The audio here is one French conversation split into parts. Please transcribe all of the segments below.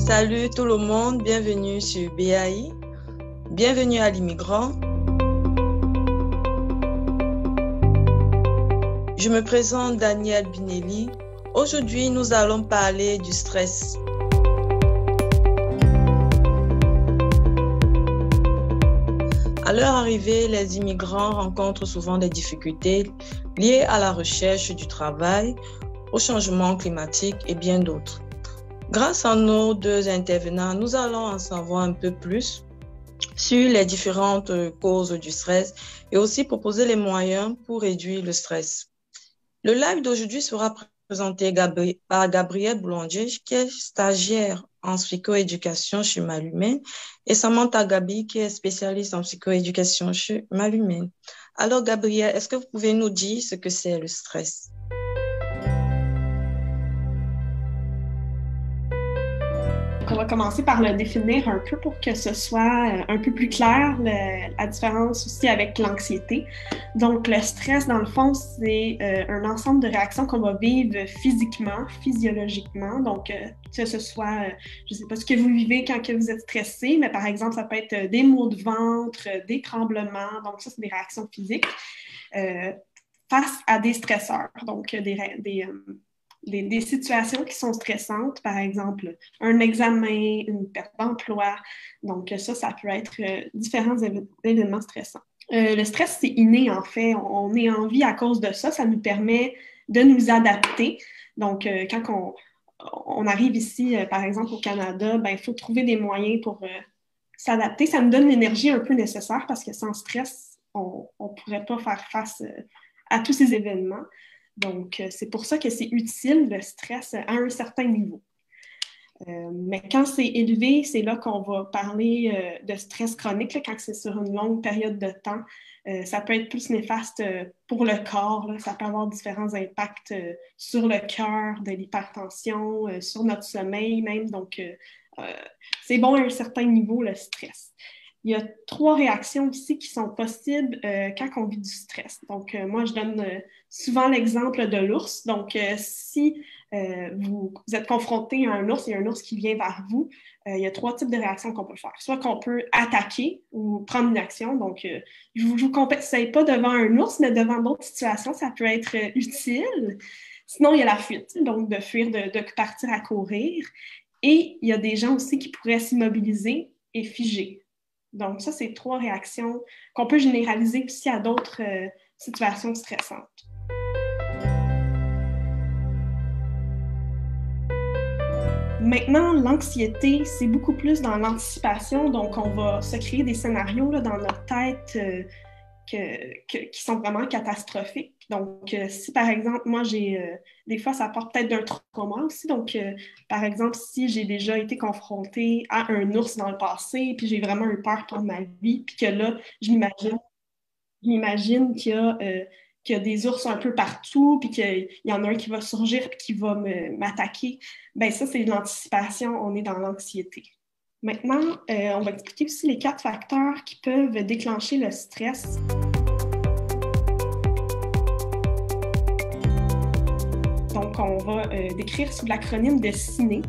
Salut tout le monde, bienvenue sur BAI, bienvenue à l'immigrant. Je me présente Danielle Binelli. Aujourd'hui, nous allons parler du stress. À leur arrivée, les immigrants rencontrent souvent des difficultés liées à la recherche du travail, au changement climatique et bien d'autres. Grâce à nos deux intervenants, nous allons en savoir un peu plus sur les différentes causes du stress et aussi proposer les moyens pour réduire le stress. Le live d'aujourd'hui sera présenté par Gabrielle Boulanger, qui est stagiaire en psychoéducation chez Malumen, et Samantha Gabi, qui est spécialiste en psychoéducation chez Malumen. Alors, Gabrielle, est-ce que vous pouvez nous dire ce que c'est le stress? On va commencer par le définir un peu pour que ce soit un peu plus clair, la différence aussi avec l'anxiété. Donc, le stress, dans le fond, c'est un ensemble de réactions qu'on va vivre physiquement, physiologiquement. Donc, que ce soit, je ne sais pas ce que vous vivez quand que vous êtes stressé, mais par exemple, ça peut être des maux de ventre, des tremblements. Donc, ça, c'est des réactions physiques face à des stresseurs. Donc, des situations qui sont stressantes, par exemple un examen, une perte d'emploi. Donc ça peut être différents événements stressants. Le stress, c'est inné en fait. On est en vie à cause de ça. Ça nous permet de nous adapter. Donc quand on arrive ici, par exemple au Canada, il faut trouver des moyens pour s'adapter. Ça nous donne l'énergie un peu nécessaire parce que sans stress, on ne pourrait pas faire face à tous ces événements. Donc, c'est pour ça que c'est utile, le stress, à un certain niveau. Mais quand c'est élevé, c'est là qu'on va parler de stress chronique, là, quand c'est sur une longue période de temps. Ça peut être plus néfaste pour le corps. Là. Ça peut avoir différents impacts sur le cœur, de l'hypertension, sur notre sommeil même. Donc, c'est bon à un certain niveau, le stress. Il y a 3 réactions aussi qui sont possibles quand on vit du stress. Donc, moi, je donne souvent l'exemple de l'ours. Donc, si vous êtes confronté à un ours, il y a un ours qui vient vers vous, il y a 3 types de réactions qu'on peut faire. Soit qu'on peut attaquer ou prendre une action. Donc, je ne vous conseille pas devant un ours, mais devant d'autres situations, ça peut être utile. Sinon, il y a la fuite, donc de fuir, de partir à courir. Et il y a des gens aussi qui pourraient s'immobiliser et figer. Donc, ça, c'est 3 réactions qu'on peut généraliser aussi à d'autres situations stressantes. Maintenant, l'anxiété, c'est beaucoup plus dans l'anticipation. Donc, on va se créer des scénarios là, dans notre tête qui sont vraiment catastrophiques. Donc, si par exemple, moi, des fois, ça part peut-être d'un trauma aussi. Donc, par exemple, si j'ai déjà été confrontée à un ours dans le passé, puis j'ai vraiment eu peur pour ma vie, puis que là, je m'imagine qu'il y a des ours un peu partout, puis qu'il y en a un qui va surgir, puis qui va m'attaquer, bien ça, c'est de l'anticipation, on est dans l'anxiété. Maintenant, on va expliquer aussi les 4 facteurs qui peuvent déclencher le stress. Donc, on va décrire sous l'acronyme de CINE.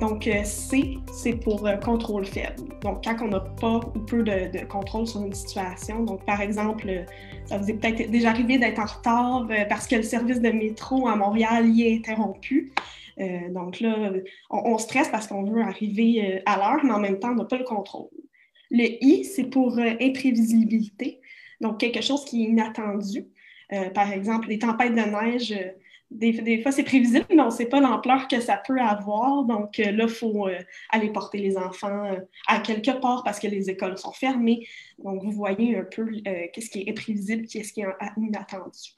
Donc, C, c'est pour contrôle faible. Donc, quand on n'a pas ou peu de contrôle sur une situation, donc par exemple, ça vous est peut-être déjà arrivé d'être en retard parce que le service de métro à Montréal y est interrompu. Donc là, on stresse parce qu'on veut arriver à l'heure, mais en même temps, on n'a pas le contrôle. Le I, c'est pour imprévisibilité, donc quelque chose qui est inattendu. Par exemple, les tempêtes de neige, des fois, c'est prévisible, mais on ne sait pas l'ampleur que ça peut avoir. Donc là, il faut aller porter les enfants à quelque part parce que les écoles sont fermées. Donc, vous voyez un peu qu'est-ce qui est imprévisible, qu'est-ce qui est inattendu.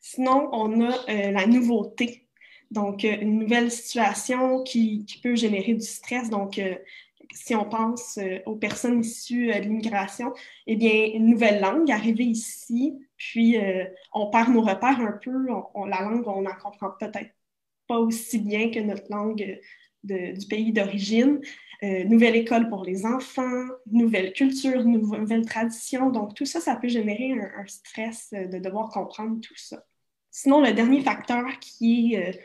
Sinon, on a la nouveauté. Donc, une nouvelle situation qui peut générer du stress. Donc, si on pense aux personnes issues de l'immigration, eh bien, une nouvelle langue, arriver ici, puis on perd nos repères un peu. La langue, on n'en comprend peut-être pas aussi bien que notre langue du pays d'origine. Nouvelle école pour les enfants, nouvelle culture, nouvelle tradition. Donc, tout ça, ça peut générer un stress de devoir comprendre tout ça. Sinon, le dernier facteur qui est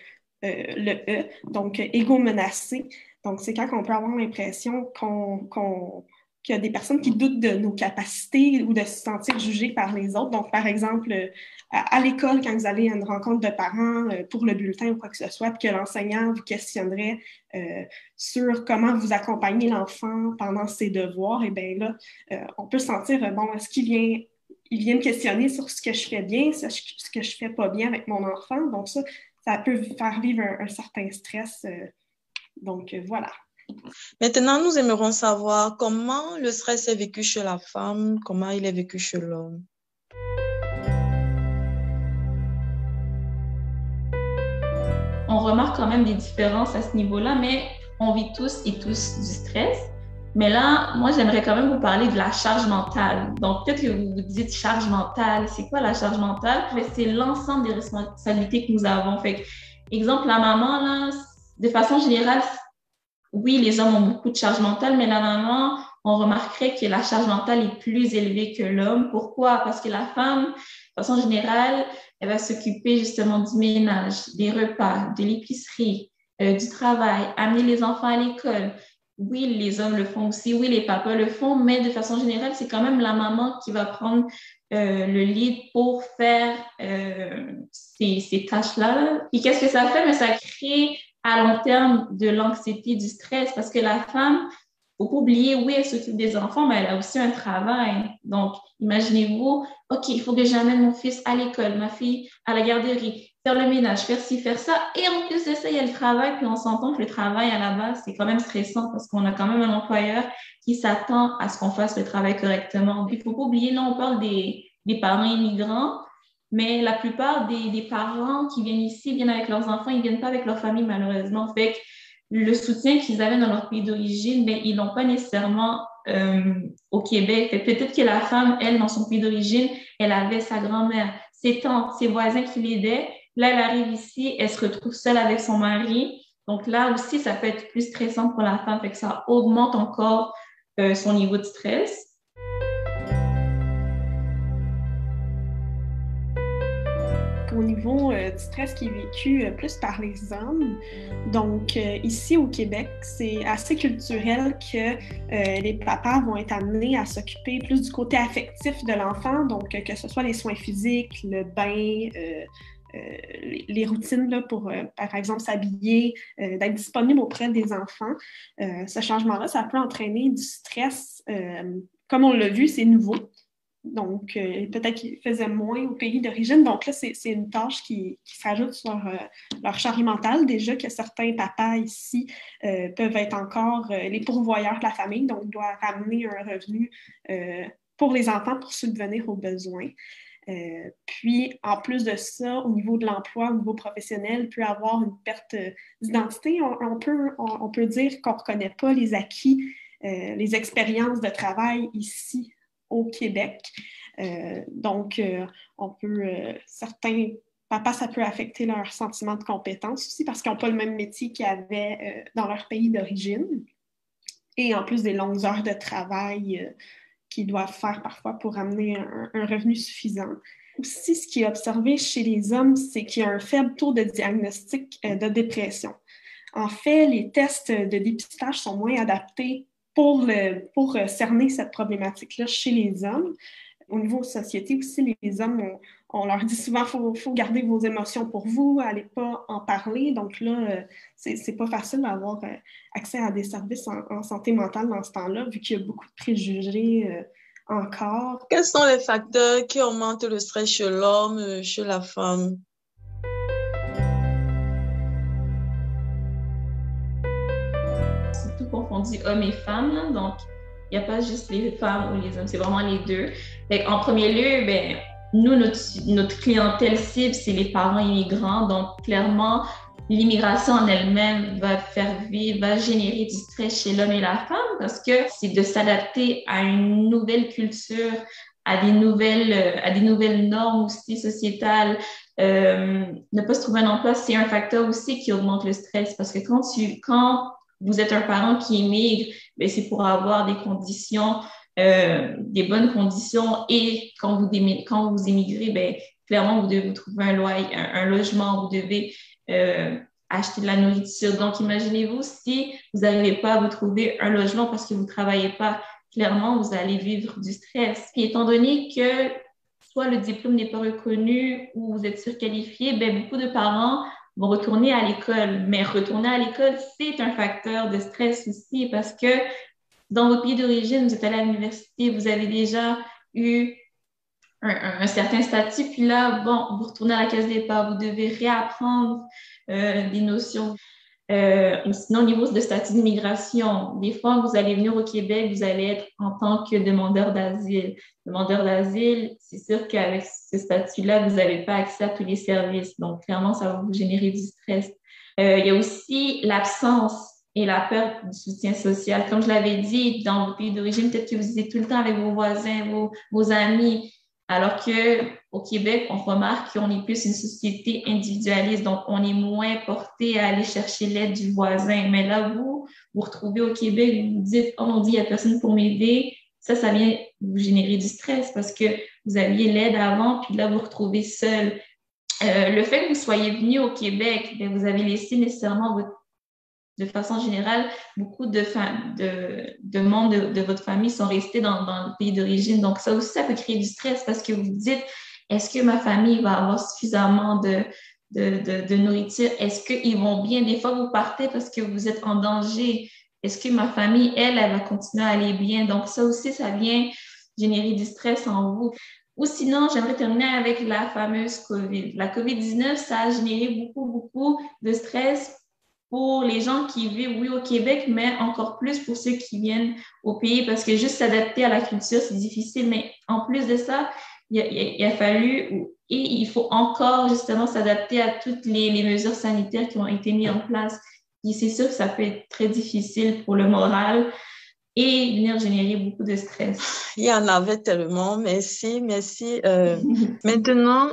le E, donc égo menacé. Donc, c'est quand on peut avoir l'impression qu'il y a des personnes qui doutent de nos capacités ou de se sentir jugées par les autres. Donc, par exemple, à l'école, quand vous allez à une rencontre de parents pour le bulletin ou quoi que ce soit, puis que l'enseignant vous questionnerait sur comment vous accompagnez l'enfant pendant ses devoirs, et bien là, on peut se sentir, bon, est-ce il vient me questionner sur ce que je fais bien, ce que je fais pas bien avec mon enfant. Donc, ça peut faire vivre un certain stress. Donc, voilà. Maintenant, nous aimerons savoir comment le stress est vécu chez la femme, comment il est vécu chez l'homme. On remarque quand même des différences à ce niveau-là, mais on vit tous et tous du stress. Mais là, moi, j'aimerais quand même vous parler de la charge mentale. Donc, peut-être que vous vous dites charge mentale. C'est quoi la charge mentale? C'est l'ensemble des responsabilités que nous avons. Fait exemple, la maman, là, de façon générale, oui, les hommes ont beaucoup de charge mentale, mais la maman, on remarquerait que la charge mentale est plus élevée que l'homme. Pourquoi? Parce que la femme, de façon générale, elle va s'occuper justement du ménage, des repas, de l'épicerie, du travail, amener les enfants à l'école. Oui, les hommes le font aussi, oui, les papas le font, mais de façon générale, c'est quand même la maman qui va prendre le lead pour faire ces tâches-là. Et qu'est-ce que ça fait? Mais ça crée à long terme de l'anxiété, du stress, parce que la femme, faut pas oublier, oui, elle s'occupe des enfants, mais elle a aussi un travail. Donc, imaginez-vous, OK, il faut que j'amène mon fils à l'école, ma fille à la garderie, faire le ménage, faire ci, faire ça. Et en plus de ça, il y a le travail. Puis on s'entend que le travail, à la base, c'est quand même stressant parce qu'on a quand même un employeur qui s'attend à ce qu'on fasse le travail correctement. Puis, il faut pas oublier, là, on parle des parents immigrants, mais la plupart des parents qui viennent ici viennent avec leurs enfants, ils viennent pas avec leur famille, malheureusement. Fait que le soutien qu'ils avaient dans leur pays d'origine, ben, ils l'ont pas nécessairement au Québec. Fait peut-être que la femme, elle, dans son pays d'origine, elle avait sa grand-mère, ses tantes, ses voisins qui l'aidaient. Là, elle arrive ici, elle se retrouve seule avec son mari. Donc là aussi, ça peut être plus stressant pour la femme. Fait que ça augmente encore son niveau de stress. Au niveau du stress qui est vécu plus par les hommes. Donc, ici au Québec, c'est assez culturel que les papas vont être amenés à s'occuper plus du côté affectif de l'enfant, donc que ce soit les soins physiques, le bain, les routines là, pour, par exemple, s'habiller, d'être disponible auprès des enfants. Ce changement-là, ça peut entraîner du stress. Comme on l'a vu, c'est nouveau. Donc, peut-être qu'ils faisaient moins au pays d'origine. Donc là, c'est une tâche qui s'ajoute sur leur charge mentale. Déjà que certains papas ici peuvent être encore les pourvoyeurs de la famille, donc doivent ramener un revenu pour les enfants pour subvenir aux besoins. Puis, en plus de ça, au niveau de l'emploi, au niveau professionnel, il peut y avoir une perte d'identité. On peut dire qu'on ne reconnaît pas les acquis, les expériences de travail ici au Québec. Certains papas, ça peut affecter leur sentiment de compétence aussi parce qu'ils n'ont pas le même métier qu'ils avaient dans leur pays d'origine. Et en plus des longues heures de travail qu'ils doivent faire parfois pour amener un revenu suffisant. Aussi, ce qui est observé chez les hommes, c'est qu'il y a un faible taux de diagnostic de dépression. En fait, les tests de dépistage sont moins adaptés pour cerner cette problématique-là chez les hommes. Au niveau société aussi, les hommes, on leur dit souvent qu'il faut garder vos émotions pour vous, allez pas en parler. Donc là, c'est pas facile d'avoir accès à des services en santé mentale dans ce temps-là, vu qu'il y a beaucoup de préjugés encore. Quels sont les facteurs qui augmentent le stress chez l'homme, chez la femme? C'est tout confondu hommes et femmes, là. Donc il n'y a pas juste les femmes ou les hommes, c'est vraiment les deux. Fait en premier lieu, ben, nous, notre clientèle cible, c'est les parents immigrants. Donc, clairement, l'immigration en elle-même va générer du stress chez l'homme et la femme parce que c'est de s'adapter à une nouvelle culture, à des nouvelles normes aussi sociétales. Ne pas se trouver un emploi, c'est un facteur aussi qui augmente le stress parce que quand vous êtes un parent qui immigre, ben c'est pour avoir des conditions, des bonnes conditions. Et quand vous immigrez, ben clairement, vous devez vous trouver un logement, vous devez acheter de la nourriture. Donc, imaginez-vous si vous n'arrivez pas à vous trouver un logement parce que vous ne travaillez pas, clairement, vous allez vivre du stress. Et étant donné que soit le diplôme n'est pas reconnu ou vous êtes surqualifié, ben, beaucoup de parents vont retourner à l'école. Mais retourner à l'école, c'est un facteur de stress aussi parce que dans votre pays d'origine, vous êtes allé à l'université, vous avez déjà eu un certain statut, puis là, bon, vous retournez à la case départ, vous devez réapprendre des notions. Sinon, au niveau de statut d'immigration, des fois, vous allez venir au Québec, vous allez être en tant que demandeur d'asile. Demandeur d'asile, c'est sûr qu'avec ce statut-là, vous n'avez pas accès à tous les services. Donc, clairement, ça va vous générer du stress. Il y a aussi l'absence et la perte du soutien social. Comme je l'avais dit, dans vos pays d'origine, peut-être que vous êtes tout le temps avec vos voisins, vos amis, alors qu'au Québec, on remarque qu'on est plus une société individualiste, donc on est moins porté à aller chercher l'aide du voisin. Mais là, vous retrouvez au Québec, vous vous dites, oh mon Dieu, il n'y a personne pour m'aider. Ça vient vous générer du stress parce que vous aviez l'aide avant, puis là, vous vous retrouvez seul. Le fait que vous soyez venu au Québec, bien, vous avez laissé nécessairement de façon générale, beaucoup de membres de votre famille sont restés dans le pays d'origine. Donc, ça aussi, ça peut créer du stress parce que vous vous dites, est-ce que ma famille va avoir suffisamment de nourriture? Est-ce qu'ils vont bien? Des fois, vous partez parce que vous êtes en danger. Est-ce que ma famille, elle va continuer à aller bien? Donc, ça aussi, ça vient générer du stress en vous. Ou sinon, j'aimerais terminer avec la fameuse COVID. La COVID-19, ça a généré beaucoup de stress pour les gens qui vivent, oui, au Québec, mais encore plus pour ceux qui viennent au pays, parce que juste s'adapter à la culture, c'est difficile. Mais en plus de ça, il a fallu et il faut encore justement s'adapter à toutes les mesures sanitaires qui ont été mises en place. Et c'est sûr que ça peut être très difficile pour le moral et venir générer beaucoup de stress. Il y en avait tellement. Merci. Maintenant,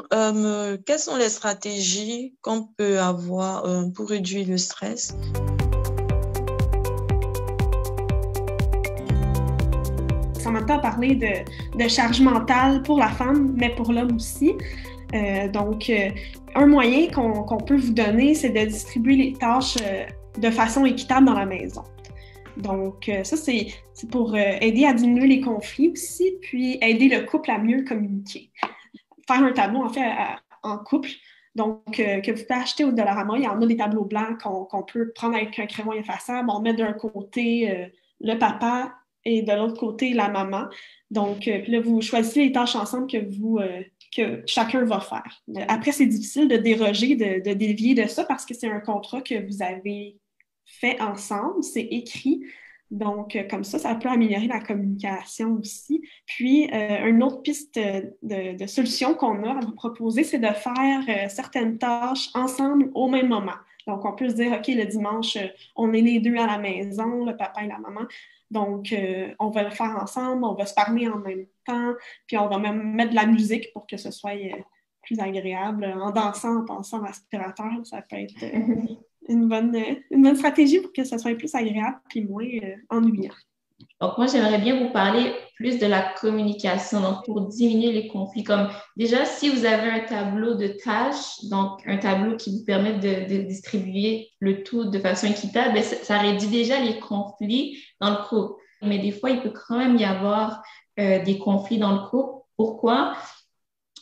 quelles sont les stratégies qu'on peut avoir pour réduire le stress? En même temps, parler de charge mentale pour la femme, mais pour l'homme aussi. Donc, un moyen qu'on peut vous donner, c'est de distribuer les tâches de façon équitable dans la maison. Donc, ça, c'est pour aider à diminuer les conflits aussi, puis aider le couple à mieux communiquer. Faire un tableau, en fait, en couple. Donc, que vous pouvez acheter au Dollarama, il y en a des tableaux blancs qu'on peut prendre avec un crayon effaçable. On met d'un côté le papa et de l'autre côté la maman. Donc, puis là, vous choisissez les tâches ensemble que chacun va faire. Après, c'est difficile de déroger, de dévier de ça parce que c'est un contrat que vous avez fait ensemble, c'est écrit. Donc, comme ça peut améliorer la communication aussi. Puis, une autre piste de solution qu'on a à vous proposer, c'est de faire certaines tâches ensemble au même moment. Donc, on peut se dire, OK, le dimanche, on est les deux à la maison, le papa et la maman. Donc, on va le faire ensemble, on va se parler en même temps, puis on va même mettre de la musique pour que ce soit plus agréable. En dansant, en pensant à l'aspirateur, ça peut être une bonne stratégie pour que ce soit plus agréable puis moins ennuyant. Donc, moi, j'aimerais bien vous parler plus de la communication, donc pour diminuer les conflits. Comme déjà, si vous avez un tableau de tâches, donc un tableau qui vous permet de distribuer le tout de façon équitable, bien, ça réduit déjà les conflits dans le couple. Mais des fois, il peut quand même y avoir des conflits dans le couple. Pourquoi?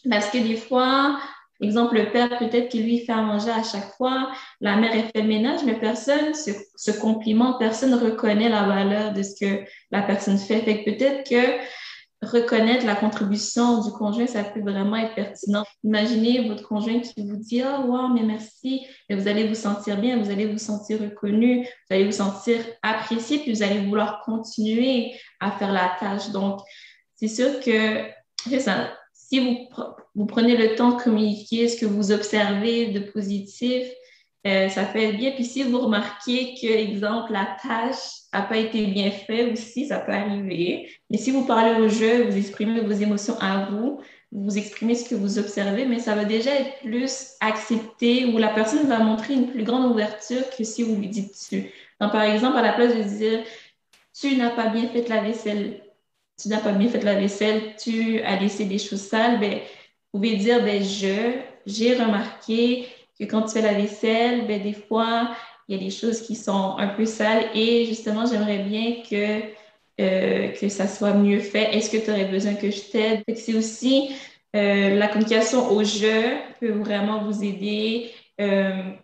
Parce que des fois, exemple, le père, peut-être qu'il lui fait à manger à chaque fois, la mère, elle fait le ménage, mais personne se complimente, personne ne reconnaît la valeur de ce que la personne fait. Fait que peut-être que reconnaître la contribution du conjoint, ça peut vraiment être pertinent. Imaginez votre conjoint qui vous dit « Ah, wow, mais merci », et vous allez vous sentir bien, vous allez vous sentir reconnu, vous allez vous sentir apprécié, puis vous allez vouloir continuer à faire la tâche. Donc, c'est sûr que c'est ça. Si vous prenez le temps de communiquer ce que vous observez de positif, ça fait bien. Puis si vous remarquez que, exemple, la tâche n'a pas été bien faite aussi, ça peut arriver. Mais si vous parlez au jeu, vous exprimez vos émotions à vous, vous exprimez ce que vous observez, mais ça va déjà être plus accepté ou la personne va montrer une plus grande ouverture que si vous lui dites dessus. Donc, par exemple, à la place de dire « Tu n'as pas bien fait la vaisselle », tu n'as pas bien fait la vaisselle, tu as laissé des choses sales, ben, vous pouvez dire, ben, j'ai remarqué que quand tu fais la vaisselle, ben, des fois, il y a des choses qui sont un peu sales et justement, j'aimerais bien que ça soit mieux fait. Est-ce que tu aurais besoin que je t'aide? Fait que c'est aussi la communication au jeu peut vraiment vous aider. Je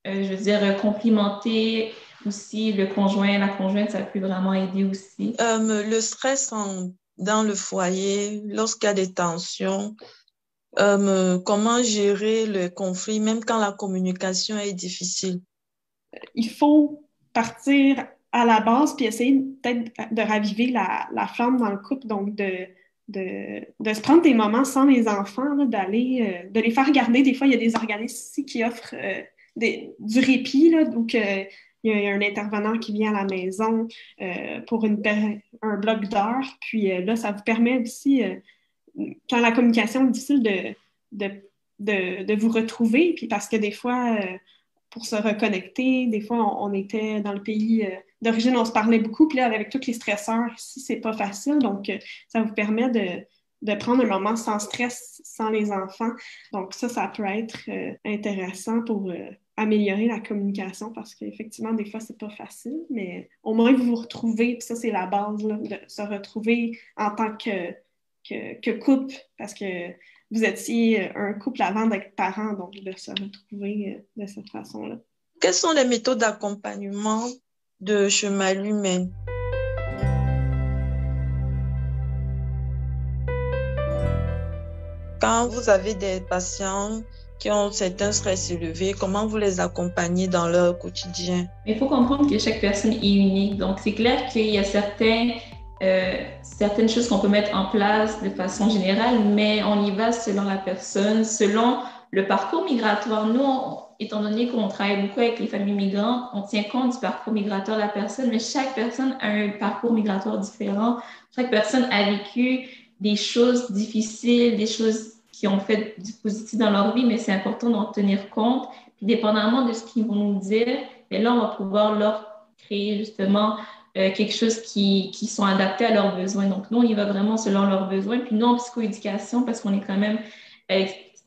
veux dire, complimenter aussi le conjoint, la conjointe, ça peut vraiment aider aussi. Le stress dans le foyer, lorsqu'il y a des tensions, comment gérer le conflit, même quand la communication est difficile? Il faut partir à la base puis essayer peut-être de raviver la flamme dans le couple, donc de se prendre des moments sans les enfants, là, de les faire regarder. Des fois, il y a des organismes ici qui offrent du répit, là, donc il y a un intervenant qui vient à la maison pour un bloc d'heures, puis là, ça vous permet aussi, quand la communication est difficile, de, de vous retrouver, puis parce que des fois, pour se reconnecter. Des fois, on était dans le pays d'origine, on se parlait beaucoup, puis là, avec tous les stresseurs ici, c'est pas facile. Donc, ça vous permet de prendre un moment sans stress, sans les enfants. Donc, ça peut être intéressant pour améliorer la communication parce qu'effectivement, des fois, c'est pas facile, mais au moins, vous vous retrouvez, puis ça, c'est la base, là, de se retrouver en tant que couple, parce que vous étiez un couple avant d'être parents, donc de se retrouver de cette façon-là. Quelles sont les méthodes d'accompagnement de Chemin Humain? Quand vous avez des patients qui ont certains stress élevés, comment vous les accompagnez dans leur quotidien? Il faut comprendre que chaque personne est unique. Donc, c'est clair qu'il y a certaines choses qu'on peut mettre en place de façon générale, mais on y va selon la personne, selon le parcours migratoire. Nous, étant donné qu'on travaille beaucoup avec les familles migrantes, on tient compte du parcours migratoire de la personne, mais chaque personne a un parcours migratoire différent. Chaque personne a vécu des choses difficiles, des choses qui ont fait du positif dans leur vie, mais c'est important d'en tenir compte. Puis, dépendamment de ce qu'ils vont nous dire, mais là, on va pouvoir leur créer justement quelque chose qui sont adaptés à leurs besoins. Donc, nous, on y va vraiment selon leurs besoins. Puis nous, en psychoéducation, parce qu'on est quand même...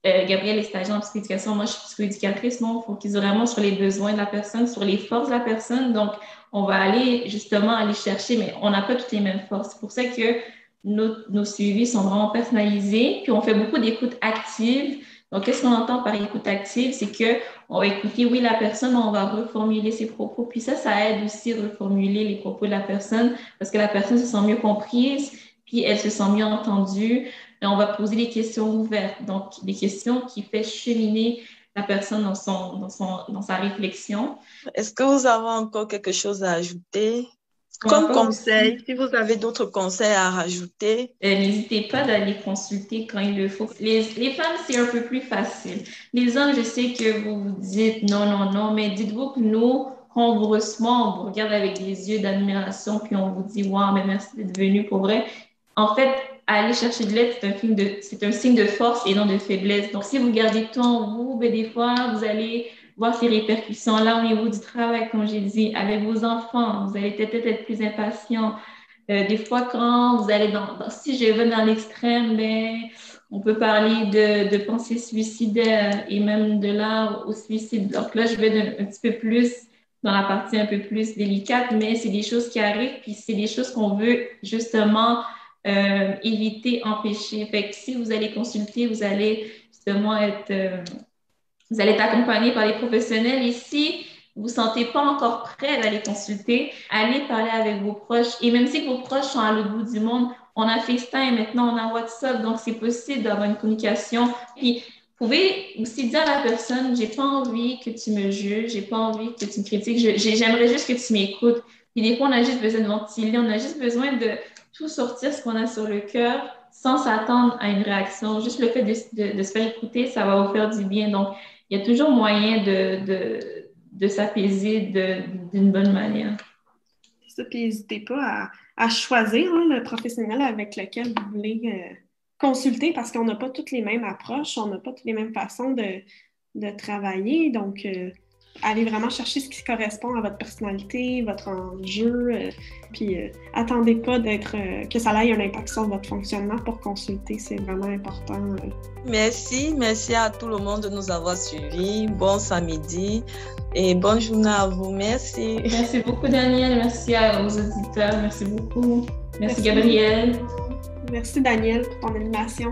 Gabrielle est stagiaire en psychoéducation, moi, je suis psychoéducatrice. Non, il faut qu'ils soient vraiment sur les besoins de la personne, sur les forces de la personne. Donc, on va aller justement aller chercher, mais on n'a pas toutes les mêmes forces. C'est pour ça que nos suivis sont vraiment personnalisés. Puis, on fait beaucoup d'écoute active. Donc, qu'est-ce qu'on entend par écoute active? C'est qu'on va écouter, oui, la personne, on va reformuler ses propos. Puis ça aide aussi à reformuler les propos de la personne parce que la personne se sent mieux comprise, puis elle se sent mieux entendue. Et on va poser des questions ouvertes, donc des questions qui font cheminer la personne dans sa réflexion. Est-ce que vous avez encore quelque chose à ajouter? Comme conseil, si vous avez d'autres conseils à rajouter. N'hésitez pas d'aller consulter quand il le faut. Les femmes, c'est un peu plus facile. Les hommes, je sais que vous vous dites non, non, non, mais dites-vous que nous, quand on vous reçoit, on vous regarde avec des yeux d'admiration, puis on vous dit « Wow, mais merci d'être venu pour vrai ». En fait, aller chercher de l'aide, c'est un signe de force et non de faiblesse. Donc, si vous gardez tout en vous, ben, des fois, vous allez voir ces répercussions-là au niveau du travail, comme j'ai dit, avec vos enfants. Vous allez peut-être être plus impatient. Des fois, quand vous allez si je vais dans l'extrême, ben, on peut parler de pensées suicidaires et même de là au suicide. Donc là, je vais un petit peu plus dans la partie un peu plus délicate, mais c'est des choses qui arrivent, puis c'est des choses qu'on veut justement éviter, empêcher. Fait que si vous allez consulter, vous allez justement vous allez être accompagné par les professionnels. Et si vous ne vous sentez pas encore prêt d'aller consulter, allez parler avec vos proches. Et même si vos proches sont à l'autre bout du monde, on a FaceTime, maintenant on a WhatsApp, donc c'est possible d'avoir une communication. Puis, vous pouvez aussi dire à la personne, j'ai pas envie que tu me juges, j'ai pas envie que tu me critiques, j'aimerais juste que tu m'écoutes. Puis des fois, on a juste besoin de ventiler, on a juste besoin de tout sortir ce qu'on a sur le cœur sans s'attendre à une réaction. Juste le fait de se faire écouter, ça va vous faire du bien. Donc, il y a toujours moyen de s'apaiser d'une bonne manière. Ça, puis n'hésitez pas à choisir le professionnel avec lequel vous voulez consulter parce qu'on n'a pas toutes les mêmes approches, on n'a pas toutes les mêmes façons de travailler. Donc, allez vraiment chercher ce qui correspond à votre personnalité, votre enjeu, puis attendez pas que ça ait un impact sur votre fonctionnement pour consulter, c'est vraiment important. Merci à tout le monde de nous avoir suivis. Bon samedi et bonne journée à vous. Merci. Merci beaucoup, Daniel. Merci aux auditeurs. Merci beaucoup. Merci Gabrielle. Merci, Daniel, pour ton animation.